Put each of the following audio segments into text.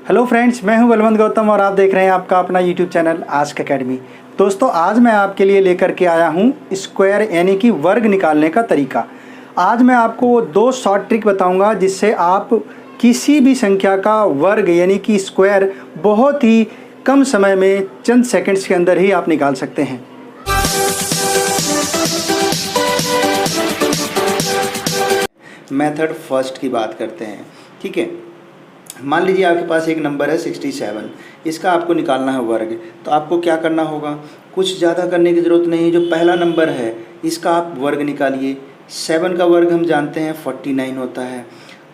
Hello friends, मैं हूं बलवंत गौतम और आप देख रहे हैं आपका अपना यूट्यूब चैनल आस्क अकेडमी। दोस्तों, आज मैं आपके लिए लेकर के आया हूं स्क्वायर यानी कि वर्ग निकालने का तरीका। आज मैं आपको दो शॉर्ट ट्रिक बताऊंगा जिससे आप किसी भी संख्या का वर्ग यानी कि स्क्वायर बहुत ही कम समय में चंद सेकंड्स के अंदर ही आप निकाल सकते हैं। मेथड फर्स्ट की बात करते हैं, ठीक है। मान लीजिए आपके पास एक नंबर है 67, इसका आपको निकालना है वर्ग। तो आपको क्या करना होगा, कुछ ज़्यादा करने की ज़रूरत नहीं है। जो पहला नंबर है इसका आप वर्ग निकालिए। 7 का वर्ग हम जानते हैं 49 होता है।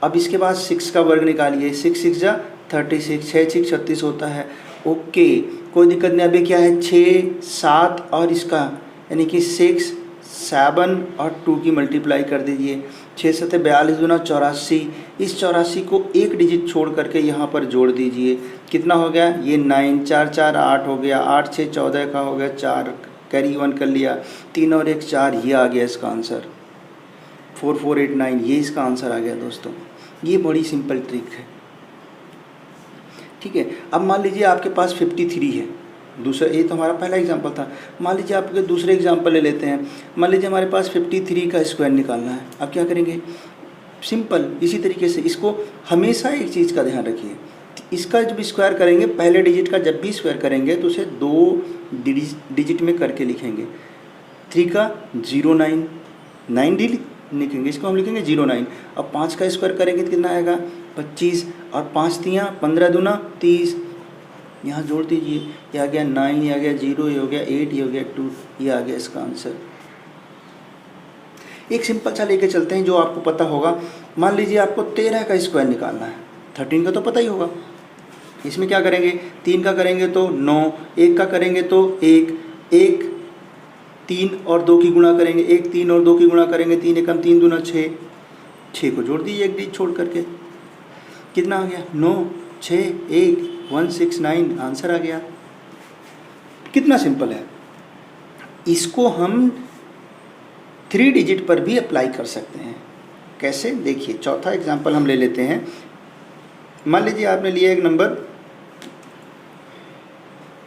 अब इसके बाद 6 का वर्ग निकालिए। 6 6 जा 36, 6 6 36 होता है। ओके, कोई दिक्कत नहीं। अभी क्या है, 6 7 और इसका यानी कि 6 7 और 2 की मल्टीप्लाई कर दीजिए। 6 7 42 दूना 84। इस 84 को एक डिजिट छोड़ करके यहाँ पर जोड़ दीजिए। कितना हो गया, ये 9 4 4 8 हो गया। 8 6 14 का हो गया, 4 कैरी 1 कर लिया। 3 और 1 4, ये आ गया इसका आंसर 4489। ये इसका आंसर आ गया दोस्तों। ये बड़ी सिंपल ट्रिक है, ठीक है। अब मान लीजिए आपके पास 53 है। दूसरा, ये तो हमारा पहला एग्जांपल था। मान लीजिए आपके दूसरे एग्जांपल ले लेते हैं। मान लीजिए हमारे पास 53 का स्क्वायर निकालना है। अब क्या करेंगे, सिंपल इसी तरीके से। इसको हमेशा एक चीज़ का ध्यान रखिए, इसका जब स्क्वायर करेंगे, पहले डिजिट का जब भी स्क्वायर करेंगे तो उसे 2 डिजिट में करके लिखेंगे। 3 का 09, 9 लिखेंगे, इसको हम लिखेंगे 09। अब 5 का स्क्वायर करेंगे तो कितना आएगा, 25। और 5 तियाँ 15 दूना 30। यहाँ जोड़ दीजिए, ये आ गया 9, ये आ गया 0, ये हो गया 8, ये हो गया 2, ये आ गया इसका आंसर। एक सिंपल सा लेके चलते हैं जो आपको पता होगा। मान लीजिए आपको 13 का स्क्वायर निकालना है। 13 का तो पता ही होगा। इसमें क्या करेंगे, 3 का करेंगे तो 9, 1 का करेंगे तो 1, 3 और 2 की गुणा करेंगे। 1 3 और 2 की गुणा करेंगे, 3 एकम 3 दूना 6। 6 को जोड़ दीजिए एक डिजिट छोड़ करके। कितना आ गया, 9 6 1 169, आंसर आ गया। कितना सिंपल है। इसको हम 3 डिजिट पर भी अप्लाई कर सकते हैं। कैसे, देखिए। चौथा एग्जांपल हम ले लेते हैं। मान लीजिए आपने लिया एक नंबर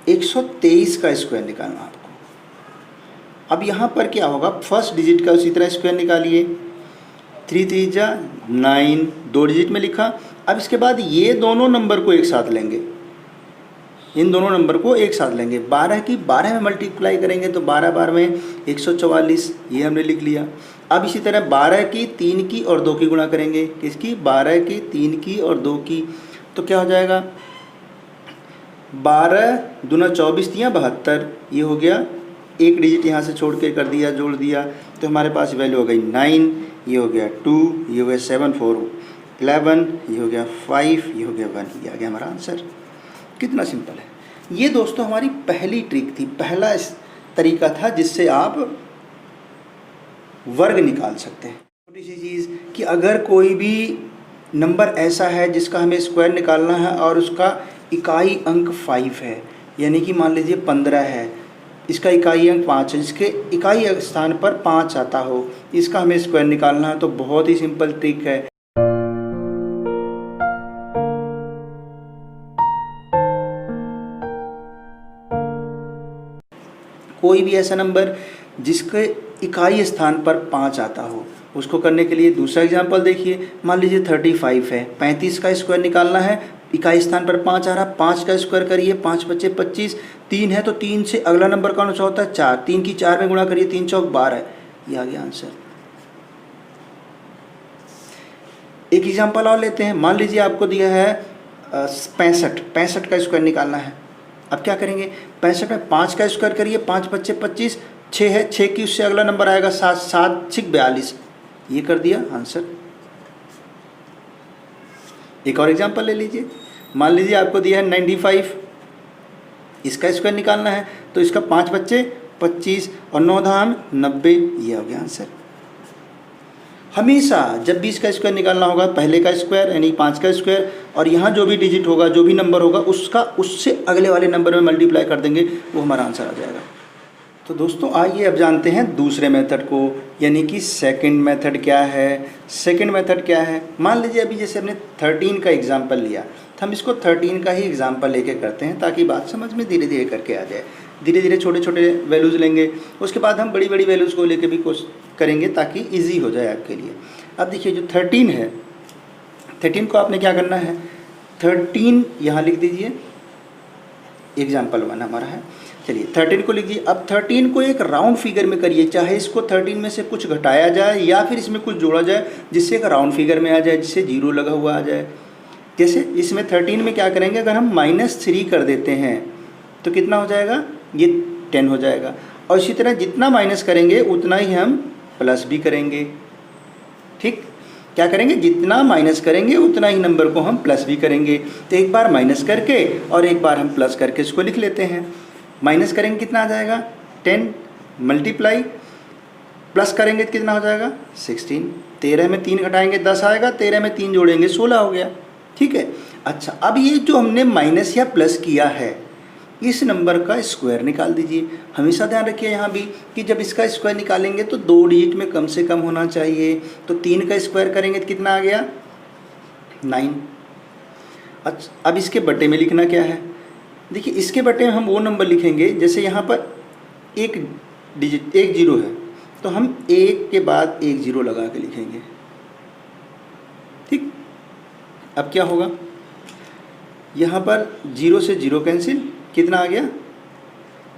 123 का स्क्वायर निकालना आपको। अब यहाँ पर क्या होगा, फर्स्ट डिजिट का उसी तरह स्क्वायर निकालिए। 3 3 जा 9, 2 डिजिट में लिखा। अब इसके बाद ये दोनों नंबर को एक साथ लेंगे, इन दोनों नंबर को एक साथ लेंगे। 12 की 12 में मल्टीप्लाई करेंगे तो 12 12 में 144, ये हमने लिख लिया। अब इसी तरह 12 की 3 की और 2 की गुणा करेंगे। किसकी, 12 की 3 की और 2 की। तो क्या हो जाएगा, 12 दूना 24 तियाँ 72, ये हो गया। एक डिजिट यहाँ से छोड़ के कर दिया, जोड़ दिया, तो हमारे पास वैल्यू हो गई 9, ये हो गया 2, ये हो गया 7 4 11, ये हो गया 5, ये हो गया 1, ये आ गया हमारा आंसर। कितना सिंपल है। ये दोस्तों हमारी पहली ट्रिक थी, पहला तरीका था जिससे आप वर्ग निकाल सकते हैं। छोटी सी चीज़ कि अगर कोई भी नंबर ऐसा है जिसका हमें स्क्वायर निकालना है और उसका इकाई अंक 5 है, यानी कि मान लीजिए 15 है, इसका इकाई अंक 5 है, इसके इकाई स्थान पर 5 आता हो, इसका हमें स्क्वायर निकालना है, तो बहुत ही सिंपल ट्रिक है। कोई भी ऐसा नंबर जिसके इकाई स्थान पर 5 आता हो, उसको करने के लिए दूसरा एग्जांपल देखिए। मान लीजिए 35 है, 35 का स्क्वायर निकालना है, इकाई स्थान पर 5 आ रहा। 5 का स्क्वायर करिए, 5 बचे 25। 3 है तो 3 से अगला नंबर कौन सा होता है, 4। 3 की 4 में गुणा करिए, 3 चौक 12, ये आ गया आंसर। एक एग्जांपल और लेते हैं। मान लीजिए आपको दिया है 65 का स्क्वायर निकालना है। अब क्या करेंगे, 65 में 5 का स्क्वायर करिए, 5 बच्चे 25। 6 है, 6 की उससे अगला नंबर आएगा 7, 7 6 42, ये कर दिया आंसर। एक और एग्जांपल ले लीजिए। मान लीजिए आपको दिया है 95, इसका स्क्वायर निकालना है, तो इसका 5 बच्चे 25 और 9 धाम 90, ये हो गया आंसर। हमेशा जब भी इसका स्क्वायर निकालना होगा, पहले का स्क्वायर यानी 5 का स्क्वायर और यहाँ जो भी डिजिट होगा, जो भी नंबर होगा, उसका उससे अगले वाले नंबर में मल्टीप्लाई कर देंगे, वो हमारा आंसर आ जाएगा। तो दोस्तों आइए अब जानते हैं दूसरे मेथड को, यानी कि सेकंड मेथड क्या है। सेकंड मेथड क्या है, मान लीजिए अभी जैसे हमने 13 का एग्जांपल लिया। तो हम इसको 13 का ही एग्जाम्पल लेके करते हैं ताकि बात समझ में धीरे धीरे करके आ जाए। धीरे धीरे छोटे छोटे वैल्यूज़ लेंगे, उसके बाद हम बड़ी बड़ी वैल्यूज़ को लेके भी कोशिश करेंगे ताकि ईजी हो जाए आपके लिए। अब देखिए जो 13 है, 13 को आपने क्या करना है, 13 यहाँ लिख दीजिए, एग्जाम्पल 1 हमारा है। चलिए 13 को लिख दीजिए। अब 13 को एक राउंड फिगर में करिए, चाहे इसको 13 में से कुछ घटाया जाए या फिर इसमें कुछ जोड़ा जाए जिससे एक राउंड फिगर में आ जाए, जिससे 0 लगा हुआ आ जाए। जैसे इसमें 13 में क्या करेंगे, अगर हम -3 कर देते हैं तो कितना हो जाएगा, ये 10 हो जाएगा। और इसी तरह जितना माइनस करेंगे उतना ही हम प्लस भी करेंगे। ठीक, क्या करेंगे, जितना माइनस करेंगे उतना ही नंबर को हम प्लस भी करेंगे। तो एक बार माइनस करके और एक बार हम प्लस करके इसको लिख लेते हैं। माइनस करेंगे कितना आ जाएगा 10, मल्टीप्लाई प्लस करेंगे तो कितना हो जाएगा 16। 13 में 3 घटाएंगे 10 आएगा, 13 में 3 जोड़ेंगे 16 हो गया। ठीक है। अच्छा, अब ये जो हमने माइनस या प्लस किया है, इस नंबर का स्क्वायर निकाल दीजिए। हमेशा ध्यान रखिए यहाँ भी कि जब इसका स्क्वायर निकालेंगे तो 2 डिजिट में कम से कम होना चाहिए। तो 3 का स्क्वायर करेंगे तो कितना आ गया 9। अच्छा, अब इसके बटे में लिखना क्या है, देखिए इसके बटे में हम वो नंबर लिखेंगे, जैसे यहाँ पर एक डिजिट 1 0 है तो हम 1 के बाद 1 0 लगा के लिखेंगे। ठीक, अब क्या होगा, यहाँ पर 0 से 0 कैंसिल, कितना आ गया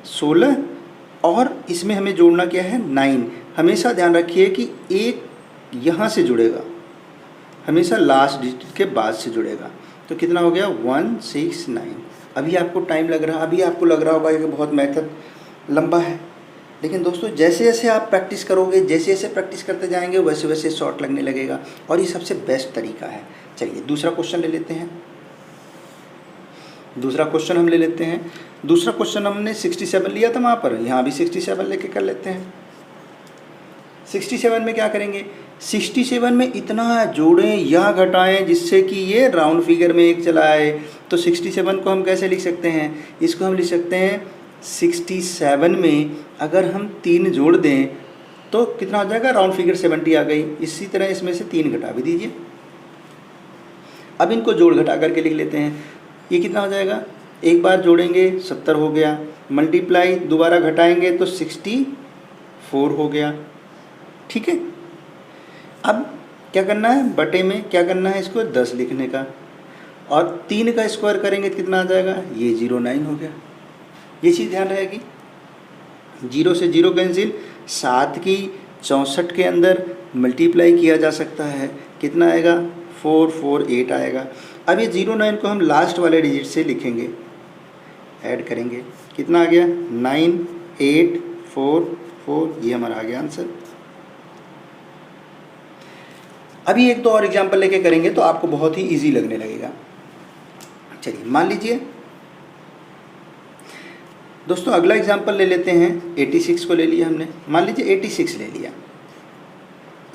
16, और इसमें हमें जोड़ना क्या है 9। हमेशा ध्यान रखिए कि 1 यहाँ से जुड़ेगा, हमेशा लास्ट डिजिट के बाद से जुड़ेगा। तो कितना हो गया 169। अभी आपको टाइम लग रहा, अभी आपको लग रहा होगा कि बहुत मेथड लंबा है, लेकिन दोस्तों जैसे जैसे आप प्रैक्टिस करोगे, जैसे जैसे प्रैक्टिस करते जाएंगे वैसे वैसे शॉर्ट लगने लगेगा, और ये सबसे बेस्ट तरीका है। चलिए दूसरा क्वेश्चन ले लेते हैं। दूसरा क्वेश्चन हम ले लेते हैं। दूसरा क्वेश्चन हमने 67 लिया था वहाँ पर, यहाँ भी 67 लेके कर लेते हैं। 67 में क्या करेंगे, 67 में इतना जोड़ें या घटाएं जिससे कि ये राउंड फिगर में एक चला आए। तो 67 को हम कैसे लिख सकते हैं, इसको हम लिख सकते हैं 67 में अगर हम 3 जोड़ दें तो कितना हो जाएगा, राउंड फिगर 70 आ गई। इसी तरह इसमें से 3 घटा भी दीजिए। अब इनको जोड़ घटा करके लिख लेते हैं। ये कितना हो जाएगा, एक बार जोड़ेंगे 70 हो गया, मल्टीप्लाई दोबारा घटाएंगे तो 64 हो गया। ठीक है। अब क्या करना है, बटे में क्या करना है, इसको 10 लिखने का, और 3 का स्क्वायर करेंगे तो कितना आ जाएगा, ये 09 हो गया। ये चीज़ ध्यान रहेगी। 0 से 0 कैंसिल, 7 की 64 के अंदर मल्टीप्लाई किया जा सकता है, कितना आएगा 448 आएगा। अब ये 09 को हम लास्ट वाले डिजिट से लिखेंगे, ऐड करेंगे, कितना आ गया 9844, ये हमारा आ गया आंसर। अभी एक दो और एग्जाम्पल लेके करेंगे तो आपको बहुत ही इजी लगने लगेगा। चलिए मान लीजिए दोस्तों अगला एग्जाम्पल ले लेते हैं। 86 को ले लिया हमने, मान लीजिए 86 ले लिया,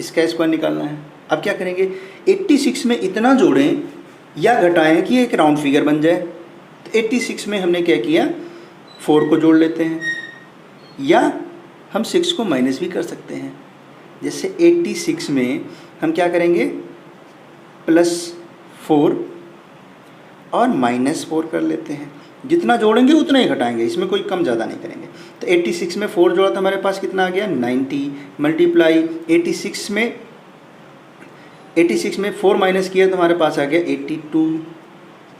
इसका स्क्वायर निकालना है। अब क्या करेंगे, 86 में इतना जोड़ें या घटाएं कि एक राउंड फिगर बन जाए। तो 86 में हमने क्या किया, 4 को जोड़ लेते हैं, या हम 6 को माइनस भी कर सकते हैं। जैसे 86 में हम क्या करेंगे, +4 और -4 कर लेते हैं। जितना जोड़ेंगे उतना ही घटाएंगे, इसमें कोई कम ज़्यादा नहीं करेंगे। तो 86 में 4 जोड़ा तो हमारे पास कितना आ गया 90, मल्टीप्लाई 86 में 4 माइनस किया तो हमारे पास आ गया 82।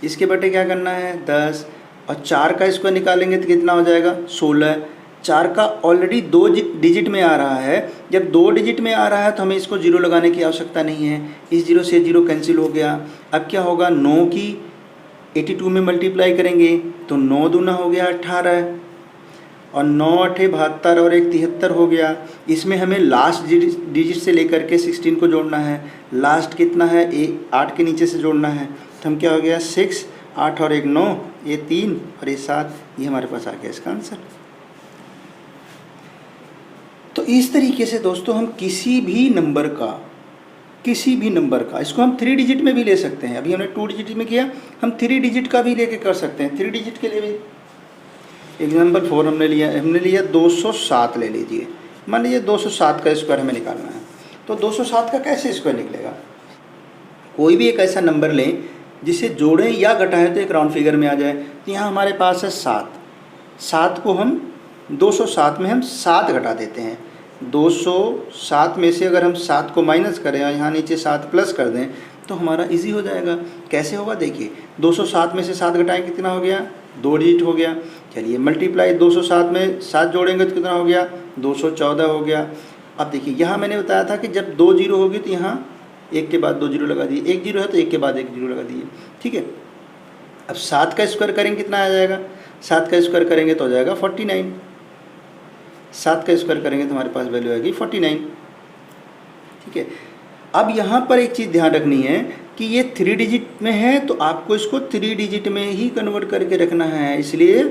इसके बटे क्या करना है 10, और 4 का स्क्वायर निकालेंगे तो कितना हो जाएगा 16। 4 का ऑलरेडी 2 डिजिट में आ रहा है, जब 2 डिजिट में आ रहा है तो हमें इसको 0 लगाने की आवश्यकता नहीं है। इस 0 से 0 कैंसिल हो गया। अब क्या होगा, 9 की 82 में मल्टीप्लाई करेंगे तो 9 दूना हो गया 18, और 9 8 72 और 1 73 हो गया। इसमें हमें लास्ट डिजिट से लेकर के 16 को जोड़ना है। लास्ट कितना है, 8 के नीचे से जोड़ना है। तो हम क्या हो गया 6, 8 और 1 9, ये 3 और ये 7, ये हमारे पास आ गया इसका आंसर। तो इस तरीके से दोस्तों हम किसी भी नंबर का इसको हम 3 डिजिट में भी ले सकते हैं। अभी हमने 2 डिजिट में किया, हम 3 डिजिट का भी लेके कर सकते हैं। 3 डिजिट के लिए भी एग्जाम्पल 4 हमने लिया 207 ले लीजिए। मान लीजिए 207 का स्क्वायर हमें निकालना है, तो 207 का कैसे स्क्वायर निकलेगा। कोई भी एक ऐसा नंबर लें जिसे जोड़ें या घटाएं तो एक राउंड फिगर में आ जाए। तो यहाँ हमारे पास है 7, 7 को हम 207 में हम 7 घटा देते हैं। 207 में से अगर हम 7 को माइनस करें और यहाँ नीचे 7 प्लस कर दें तो हमारा इजी हो जाएगा। कैसे होगा देखिए, 207 में से 7 घटाएं कितना हो गया, 2 डिजिट हो गया। चलिए मल्टीप्लाई 207 में 7 जोड़ेंगे तो कितना हो गया, 214 हो गया। अब देखिए यहाँ मैंने बताया था कि जब 2 जीरो होगी तो यहाँ एक के बाद 2 जीरो लगा दिए, 1 जीरो है तो एक के बाद 1 जीरो लगा दिए, ठीक है। अब 7 का स्क्वायर करेंगे कितना आ जाएगा, 7 का स्क्वायर करेंगे तो हो जाएगा 49। 7 का स्क्वायर करेंगे तो हमारे पास वैल्यू आएगी 49, ठीक है। अब यहाँ पर एक चीज़ ध्यान रखनी है कि ये 3 डिजिट में है तो आपको इसको 3 डिजिट में ही कन्वर्ट करके रखना है, इसलिए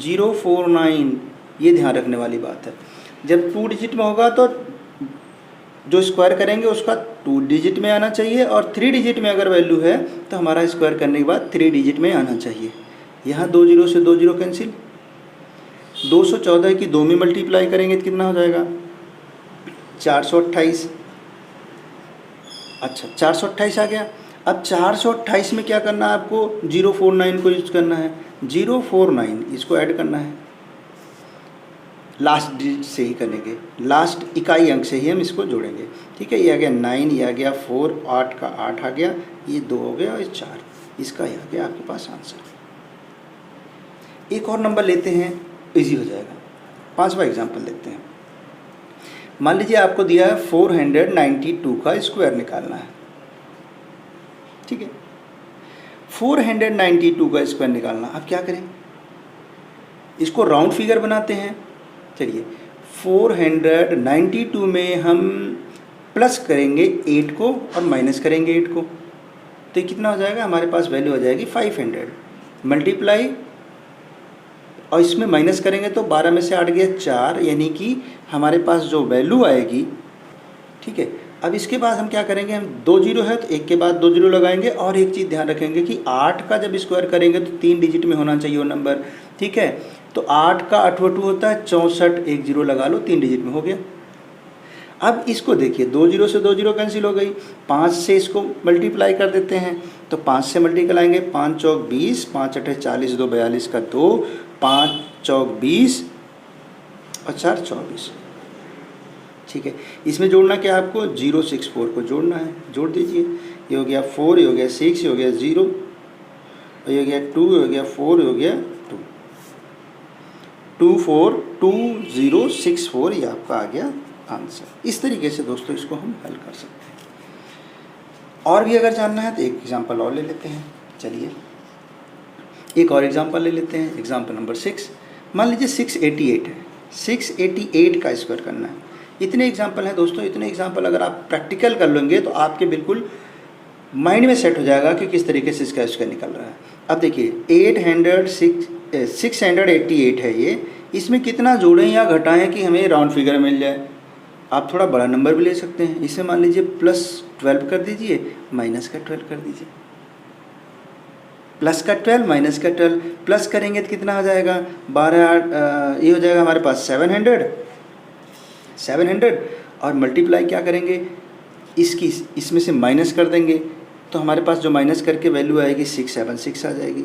049 ये ध्यान रखने वाली बात है। जब 2 डिजिट में होगा तो जो स्क्वायर करेंगे उसका 2 डिजिट में आना चाहिए, और 3 डिजिट में अगर वैल्यू है तो हमारा स्क्वायर करने के बाद 3 डिजिट में आना चाहिए। यहाँ 2 जीरो से 2 जीरो कैंसिल, 214 की 2 में मल्टीप्लाई करेंगे तो कितना हो जाएगा, 428। अच्छा 428 आ गया। अब 428 में क्या करना है आपको, 049 को यूज करना है, 049 इसको ऐड करना है, लास्ट डिजिट से ही करेंगे, लास्ट इकाई अंक से ही हम इसको जोड़ेंगे, ठीक है। ये आ गया 9, ये आ गया 4, 8 का 8 आ गया, ये 2 हो गया और 4, इसका ये आ गया आपके पास आंसर। एक और नंबर लेते हैं, इजी हो जाएगा। 5वां एग्जाम्पल देखते हैं। मान लीजिए आपको दिया है 492 का स्क्वायर निकालना है, ठीक है। 492 का स्क्वायर निकालना, अब क्या करें, इसको राउंड फिगर बनाते हैं। चलिए 492 में हम प्लस करेंगे 8 को और माइनस करेंगे 8 को, तो कितना हो जाएगा, हमारे पास वैल्यू हो जाएगी 500 मल्टीप्लाई, और इसमें माइनस करेंगे तो 12 में से 8 गया 4, यानी कि हमारे पास जो वैल्यू आएगी, ठीक है। अब इसके बाद हम क्या करेंगे, हम 2 जीरो है तो एक के बाद 2 जीरो लगाएंगे, और एक चीज़ ध्यान रखेंगे कि 8 का जब स्क्वायर करेंगे तो 3 डिजिट में होना चाहिए वो नंबर, ठीक है। तो 8 का 8 होता है 64, एक जीरो लगा लो, 3 डिजिट में हो गया। अब इसको देखिए, 2 जीरो से 2 जीरो कैंसिल हो गई, 5 से इसको मल्टीप्लाई कर देते हैं, तो 5 से मल्टीप्लाई आएंगे, 5 चौक 20, 5 अठे 40, 2 42 का 2, 5 चौक 20 और 4 24, ठीक है। इसमें जोड़ना क्या आपको, 064 को जोड़ना है, जोड़ दीजिए। ये हो गया 4, ये हो गया 6, ये हो गया 0, ये हो गया 2, ये हो गया 4, ये हो गया 2, 24264, ये आपका आ गया आंसर। इस तरीके से दोस्तों इसको हम हल कर सकते हैं। और भी अगर जानना है तो एक एग्जांपल और ले लेते हैं। चलिए एक और एग्जांपल ले लेते हैं, एग्जांपल नंबर 6। मान लीजिए 688 है, 688 का स्क्वायर करना है। इतने एग्जांपल हैं दोस्तों, इतने एग्जांपल अगर आप प्रैक्टिकल कर लेंगे तो आपके बिल्कुल माइंड में सेट हो जाएगा कि किस तरीके से इसका स्क्वायर निकल रहा है। अब देखिए 688 है ये, इसमें कितना जोड़ें या घटाएं कि हमें राउंड फिगर मिल जाए। आप थोड़ा बड़ा नंबर भी ले सकते हैं, इसे मान लीजिए +12 कर दीजिए, माइनस का 12 कर दीजिए, प्लस का 12 माइनस का 12, प्लस करेंगे तो कितना हो जाएगा, 12 ये हो जाएगा हमारे पास 700, और मल्टीप्लाई क्या करेंगे, इसमें से माइनस कर देंगे तो हमारे पास जो माइनस करके वैल्यू आएगी 676 आ जाएगी।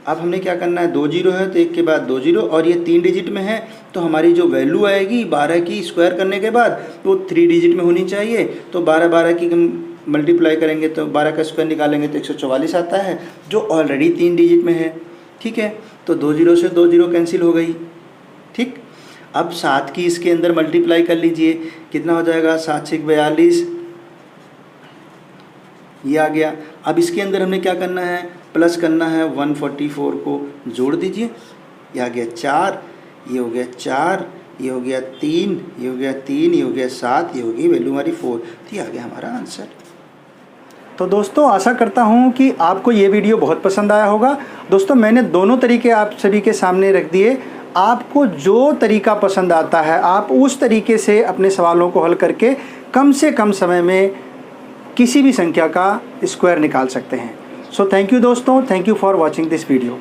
अब हमने क्या करना है, 2 जीरो है तो एक के बाद 2 जीरो, और ये 3 डिजिट में है तो हमारी जो वैल्यू आएगी 12 की स्क्वायर करने के बाद वो 3 डिजिट में होनी चाहिए। तो 12 की हम मल्टीप्लाई करेंगे तो 12 का स्क्वायर निकालेंगे तो 144 आता है, जो ऑलरेडी 3 डिजिट में है, ठीक है। तो 2 जीरो से 2 जीरो कैंसिल हो गई, ठीक। अब 7 की इसके अंदर मल्टीप्लाई कर लीजिए, कितना हो जाएगा, 7 6 42, ये आ गया। अब इसके अंदर हमने क्या करना है, प्लस करना है, 144 को जोड़ दीजिए, ये आ गया 4, ये हो गया 4, ये हो गया 3, ये हो गया 3, ये हो गया 7, ये होगी वैल्यू हमारी 4, तो ये आ गया हमारा आंसर। तो दोस्तों आशा करता हूँ कि आपको ये वीडियो बहुत पसंद आया होगा। दोस्तों मैंने दोनों तरीके आप सभी के सामने रख दिए, आपको जो तरीका पसंद आता है आप उस तरीके से अपने सवालों को हल करके कम से कम समय में किसी भी संख्या का स्क्वायर निकाल सकते हैं। सो थैंक यू दोस्तों, thank you for watching this video.